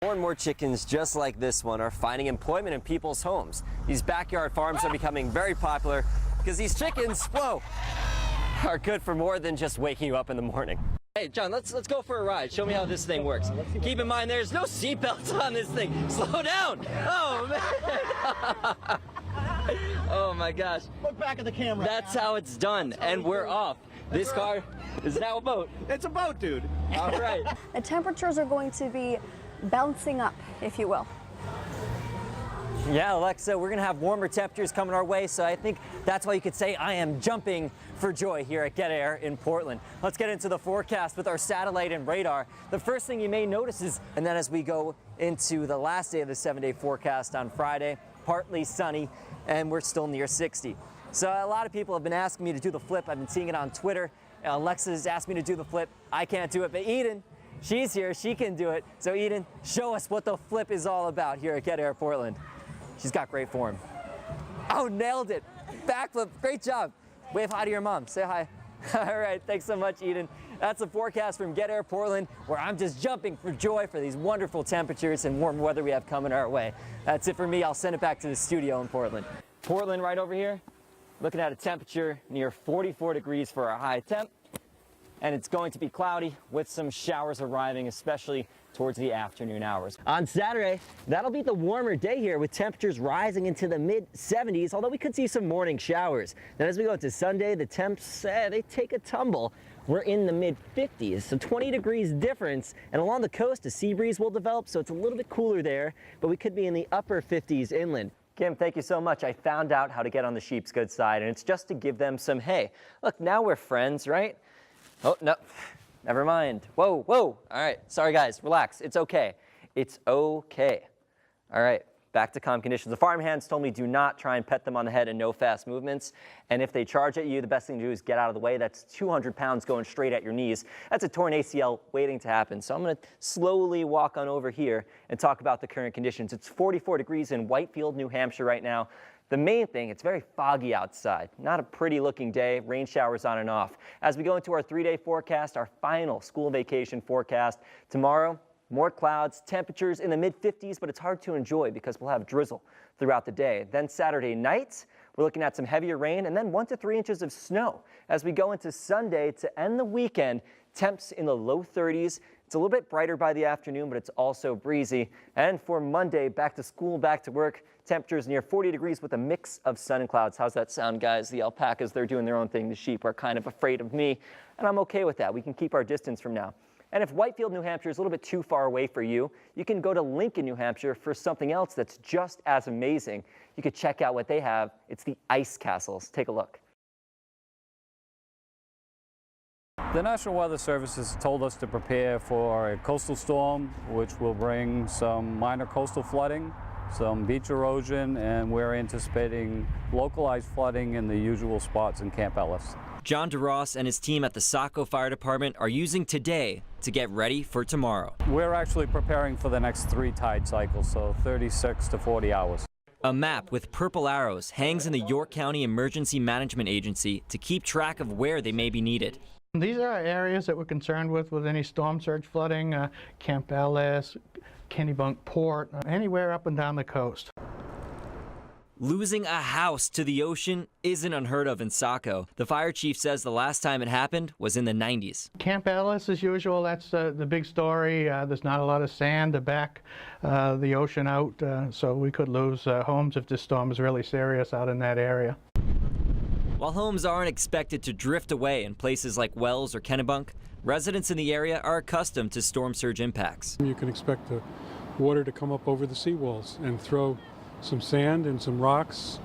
More and more chickens just like this one are finding employment in people's homes. These backyard farms are becoming very popular because these chickens, whoa, are good for more than just waking you up in the morning. Hey, John, let's go for a ride. Show me how this thing works. Keep in mind, there's no seatbelts on this thing. Slow down. Oh, man. Oh, my gosh. Look back at the camera. That's how it's done, and we're off. This car is now a boat. It's a boat, dude. All right. The temperatures are going to be bouncing up, if you will. Yeah, Alexa, we're going to have warmer temperatures coming our way, so I think that's why you could say I am jumping for joy here at Get Air in Portland. Let's get into the forecast with our satellite and radar. The first thing you may notice is, and then as we go into the last day of the 7-day forecast on Friday, partly sunny, and we're still near 60. So a lot of people have been asking me to do the flip. I've been seeing it on Twitter. Alexa has asked me to do the flip. I can't do it, but Eden, she's here. She can do it. So Eden, show us what the flip is all about here at Get Air Portland. She's got great form. Oh, nailed it. Backflip. Great job. Wave hi to your mom. Say hi. All right. Thanks so much, Eden. That's the forecast from Get Air Portland, where I'm just jumping for joy for these wonderful temperatures and warm weather we have coming our way. That's it for me. I'll send it back to the studio in Portland. Portland right over here, looking at a temperature near 44 degrees for our high temp. And it's going to be cloudy with some showers arriving, especially towards the afternoon hours. On Saturday, that'll be the warmer day here with temperatures rising into the mid-70s, although we could see some morning showers. Then as we go into Sunday, the temps, they take a tumble. We're in the mid-50s, so 20 degrees difference. And along the coast, a sea breeze will develop, so it's a little bit cooler there, but we could be in the upper 50s inland. Kim, thank you so much. I found out how to get on the sheep's good side, and it's just to give them some hay. Look, now we're friends, right? Oh, no, never mind. Whoa, whoa. All right, sorry guys, relax. It's okay. It's okay. All right, back to calm conditions. The farmhands told me do not try and pet them on the head and no fast movements. And if they charge at you, the best thing to do is get out of the way. That's 200 pounds going straight at your knees. That's a torn ACL waiting to happen. So I'm going to slowly walk on over here and talk about the current conditions. It's 44 degrees in Whitefield, New Hampshire right now. The main thing, it's very foggy outside. Not a pretty looking day, rain showers on and off. As we go into our 3-day forecast, our final school vacation forecast, tomorrow, more clouds, temperatures in the mid-50s, but it's hard to enjoy because we'll have drizzle throughout the day. Then Saturday night, we're looking at some heavier rain and then 1 to 3 inches of snow. As we go into Sunday to end the weekend, temps in the low 30s. It's a little bit brighter by the afternoon, but it's also breezy. And for Monday, back to school, back to work, temperatures near 40 degrees with a mix of sun and clouds. How's that sound, guys? The alpacas, they're doing their own thing. The sheep are kind of afraid of me, and I'm okay with that. We can keep our distance from now. And if Whitefield, New Hampshire is a little bit too far away for you, you can go to Lincoln, New Hampshire for something else that's just as amazing. You could check out what they have. It's the ice castles. Take a look. The National Weather Service has told us to prepare for a coastal storm, which will bring some minor coastal flooding, some beach erosion, and we're anticipating localized flooding in the usual spots in Camp Ellis. John DeRoss and his team at the Saco Fire Department are using today to get ready for tomorrow. We're actually preparing for the next 3 tide cycles, so 36 to 40 hours. A map with purple arrows hangs in the York County Emergency Management Agency to keep track of where they may be needed. These are areas that we're concerned with any storm surge flooding, Camp Ellis, Kennebunk Port, anywhere up and down the coast. Losing a house to the ocean isn't unheard of in Saco. The fire chief says the last time it happened was in the 90s. Camp Ellis, as usual, that's the big story. There's not a lot of sand to back the ocean out, so we could lose homes if this storm is really serious out in that area. While homes aren't expected to drift away in places like Wells or Kennebunk, residents in the area are accustomed to storm surge impacts. You can expect the water to come up over the seawalls and throw some sand and some rocks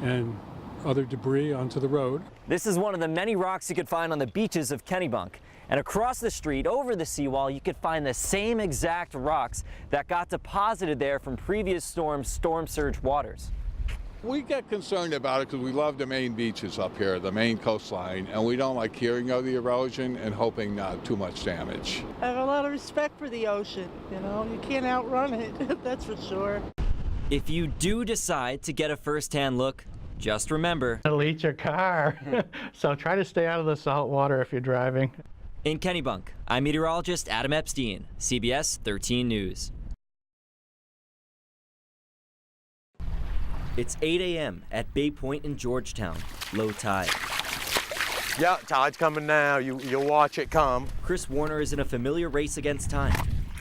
and other debris onto the road. This is one of the many rocks you could find on the beaches of Kennebunk. And across the street, over the seawall, you could find the same exact rocks that got deposited there from previous storm surge waters. We get concerned about it because we love the main beaches up here, the main coastline, and we don't like hearing of the erosion and hoping not too much damage. I have a lot of respect for the ocean, you know, you can't outrun it, that's for sure. If you do decide to get a first-hand look, just remember, It'll eat your car, so try to stay out of the salt water if you're driving. in Kennebunk, I'm meteorologist Adam Epstein, CBS 13 News. It's 8 a.m. at Bay Point in Georgetown, low tide. Yeah, tide's coming now. You'll watch it come. Chris Warner is in a familiar race against time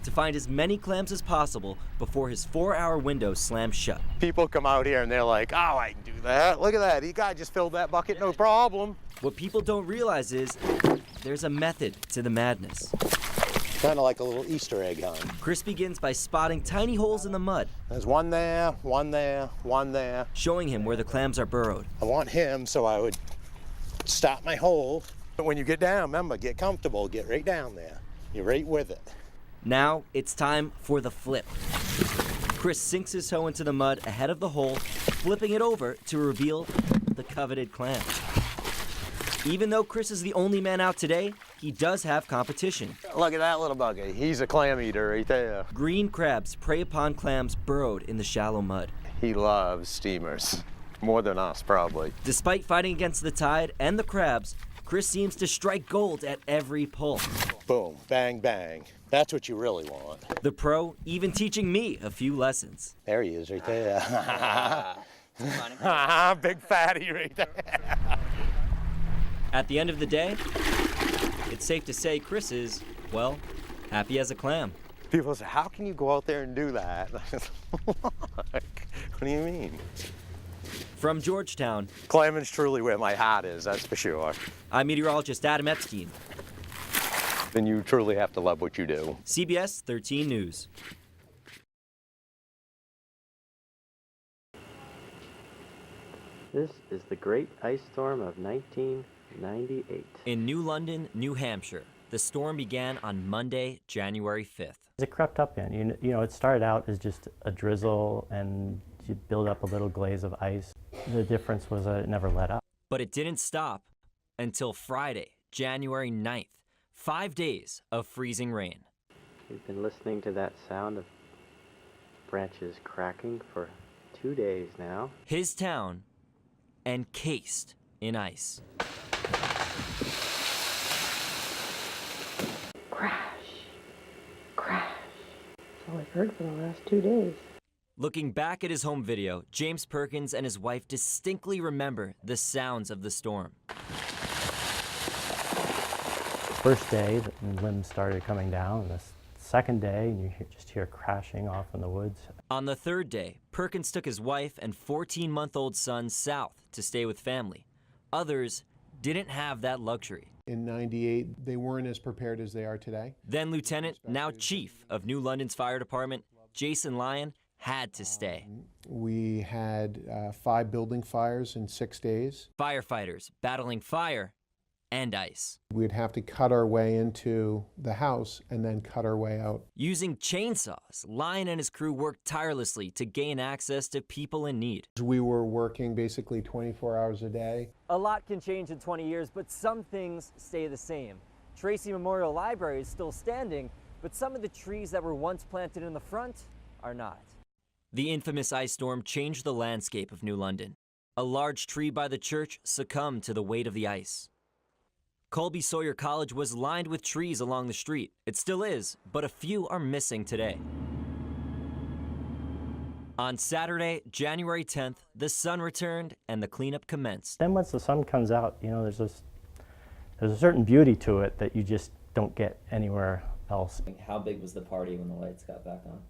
to find as many clams as possible before his 4-hour window slams shut. People come out here and they're like, oh, I can do that. Look at that. The guy just filled that bucket, no problem. What people don't realize is there's a method to the madness. Kind of like a little Easter egg hunt. Chris begins by spotting tiny holes in the mud. There's one there, one there, one there. Showing him where the clams are burrowed. I want him, so I would stop my hole. But when you get down, remember, get comfortable, get right down there. You're right with it. Now it's time for the flip. Chris sinks his hoe into the mud ahead of the hole, flipping it over to reveal the coveted clam. Even though Chris is the only man out today, he does have competition. Look at that little buggy. He's a clam eater right there. Green crabs prey upon clams burrowed in the shallow mud. He loves steamers. More than us, probably. Despite fighting against the tide and the crabs, Chris seems to strike gold at every pull. Boom, bang, bang. That's what you really want. The pro even teaching me a few lessons. There he is right there. Big fatty right there. At the end of the day, it's safe to say Chris is, well, happy as a clam. People say, how can you go out there and do that? What do you mean? From Georgetown, Clamming's truly where my heart is, that's for sure. I'm meteorologist Adam Epstein. Then you truly have to love what you do. CBS 13 News. This is the Great Ice Storm of 1998. In New London, New Hampshire, the storm began on Monday, January 5th. It crept up in. You know, it started out as just a drizzle and you build up a little glaze of ice. The difference was that it never let up. But it didn't stop until Friday, January 9th. 5 days of freezing rain. We've been listening to that sound of branches cracking for 2 days now. His town encased in ice. Crash. Crash. That's all I've heard for the last 2 days. Looking back at his home video, James Perkins and his wife distinctly remember the sounds of the storm. First day, the limbs started coming down. And the second day, you just hear crashing off in the woods. On the third day, Perkins took his wife and 14-month-old son south to stay with family. Others didn't have that luxury. In '98, they weren't as prepared as they are today. Then Lieutenant, now Chief of New London's Fire Department, Jason Lyon, had to stay. We had 5 building fires in 6 days. Firefighters battling fire and ice. We'd have to cut our way into the house and then cut our way out. Using chainsaws, Lyon and his crew worked tirelessly to gain access to people in need. We were working basically 24 hours a day. A lot can change in 20 years, but some things stay the same. Tracy Memorial Library is still standing, but some of the trees that were once planted in the front are not. The infamous ice storm changed the landscape of New London. A large tree by the church succumbed to the weight of the ice. Colby Sawyer College was lined with trees along the street. It still is, but a few are missing today. On Saturday, January 10th, the sun returned and the cleanup commenced. Then once the sun comes out, you know, there's a certain beauty to it that you just don't get anywhere else. How big was the party when the lights got back on?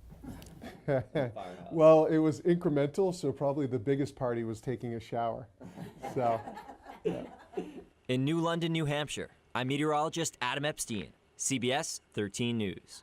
Well, it was incremental, so probably the biggest party was taking a shower. So, yeah. In New London, New Hampshire, I'm meteorologist Adam Epstein, CBS 13 News.